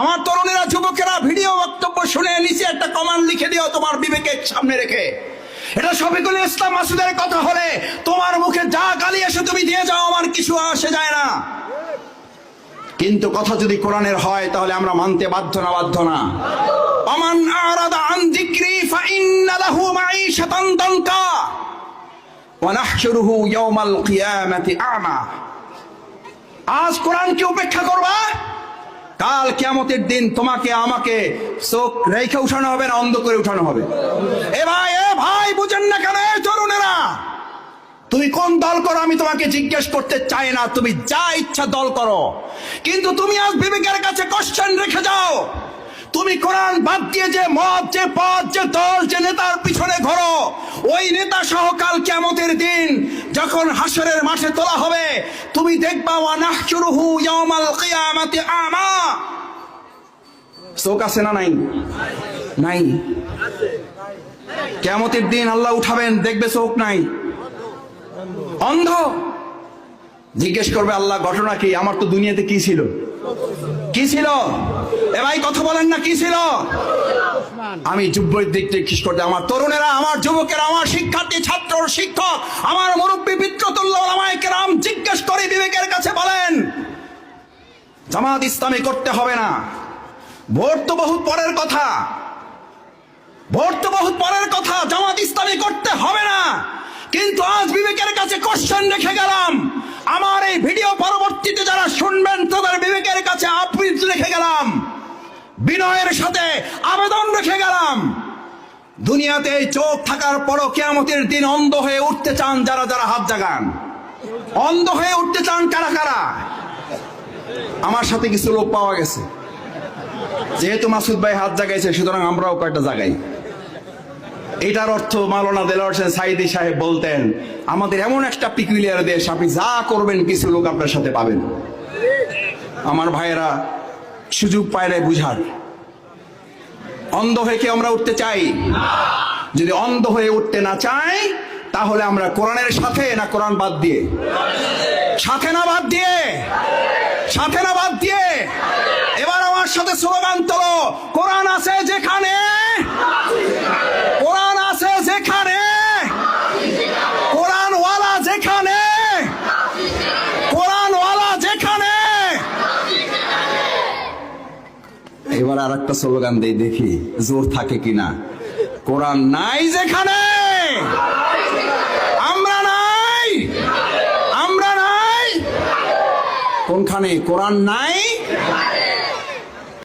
আমার তরুণেরা, যুবকেরা, ভিডিও বক্তব্য শুনে নিচে একটা কমান্ড লিখে দিও তোমার বিবেকের সামনে রেখে। এটা শফিকুল ইসলাম মাসুদের কথা হলে তোমার মুখে যা গালি এসে তুমি দিয়ে যাও, আমার কিছু আসে যায় না। কিন্তু কথা যদি কোরআনের হয় তাহলে আমরা মানতে বাধ্য না? বাধ্য না? আমান আরাদা আন যিকরি ফাইন্না লাহু মাঈশাতান দানকা ওয়া নাহশুরুহু ইয়াওমাল কিয়ামাতি আ'মা। আজ কোরআনকে উপেক্ষা করবা, কাল কিয়ামতের দিন তোমাকে আমাকে চোখ রেখে উঠানো হবে না অন্ধ করে উঠানো হবে। এ ভাই বুঝেন না কেন? তরুণেরা, তুমি কোন দল করো আমি তোমাকে জিজ্ঞেস করতে চাই না, তুমি যা ইচ্ছা দল করো, কিন্তু তুমি আজ বিবেকের কাছে কোশ্চেন রেখে যাও। তুমি কোরআন বাদ দিয়ে যে মত, যে পথ, যে দল, যে নেতার পিছনে ঘোরো, ওই নেতা সহ কাল কিয়ামতের দিন যখন হাসরের মাঠে তোলা হবে, তুমি দেখবা ওয়া নাহশুরুহু ইয়াওমাল কিয়ামাতি আমা। চোখ আছে না নাই? নাই। কিয়ামতের দিন আল্লাহ উঠাবেন, দেখবে চোখ নাই, অন্ধ। জিজ্ঞেস করবে আল্লাহ ঘটনা কি? আমার তো দুনিয়াতে কি ছিল? কি ছিল? এ ভাই কথা বলেন না, কি ছিল? আমি যুবক দিক থেকে জিজ্ঞেস করতে, আমার তরুণেরা, আমার যুবকেরা, আমার শিক্ষার্থী, ছাত্র, শিক্ষক, আমার মুরব্বী, পিতৃতুল্য ওলামায়ে কেরাম, জিজ্ঞেস করে বিবেকের কাছে বলেন, জামাত ইসলামী করতে হবে না। ভোট তো বহুত পরের কথা, ভোট তো বহুত পরের কথা, জামাত ইসলামী করতে হবে না। কিন্তু আজ বিবেকের কাছে কোশ্চেন রেখে গেলাম, আমার এই ভিডিও পরবর্তীতে যারা শুনবেন তাদের বিবেকের কাছে আবৃত রেখে গেলাম, বিনয়ের সাথে আবেদন রেখে গেলাম। দুনিয়াতে চোখ থাকার পরও কিয়ামতের দিন অন্ধ হয়ে উঠতে চান যারা যারা হাত জাগান? অন্ধ হয়ে উঠতে চান কারা কারা? আমার সাথে কিছু লোক পাওয়া গেছে, যেহেতু মাসুদ ভাই হাত জাগাইছে সুতরাং আমরাও কয়েকটা জাগাই। এটার অর্থ মাওলানা দেলোয়ার হোসেন সাইদি সাহেব বলতেন, আমাদের এমন একটা পিকুলিয়ার দেশ, আপনি যা করবেন কিছু লোক আপনার সাথে পাবেন। আমার ভাইয়েরা, সুযোগ পাইলে বুঝার। অন্ধ হয়ে কি আমরা উঠতে চাই? যদি অন্ধ হয়ে উঠতে না চাই তাহলে আমরা কোরআনের সাথে না কোরআন বাদ দিয়ে? সাথে না বাদ দিয়ে? সাথে না বাদ দিয়ে? এবার আমার সাথে স্লোগান তোলো, কোরআন আছে যেখানে, কোরআন আছে যেখানে, কোরআনওয়ালা যেখানে, কোরআনওয়ালা যেখানে। এবার আর একটা স্লোগান দেই, দেখি জোর থাকে কিনা। কোরআন নাই যেখানে, আমরা নাই, আমরা নাই। কোনখানে? কোরআন নাই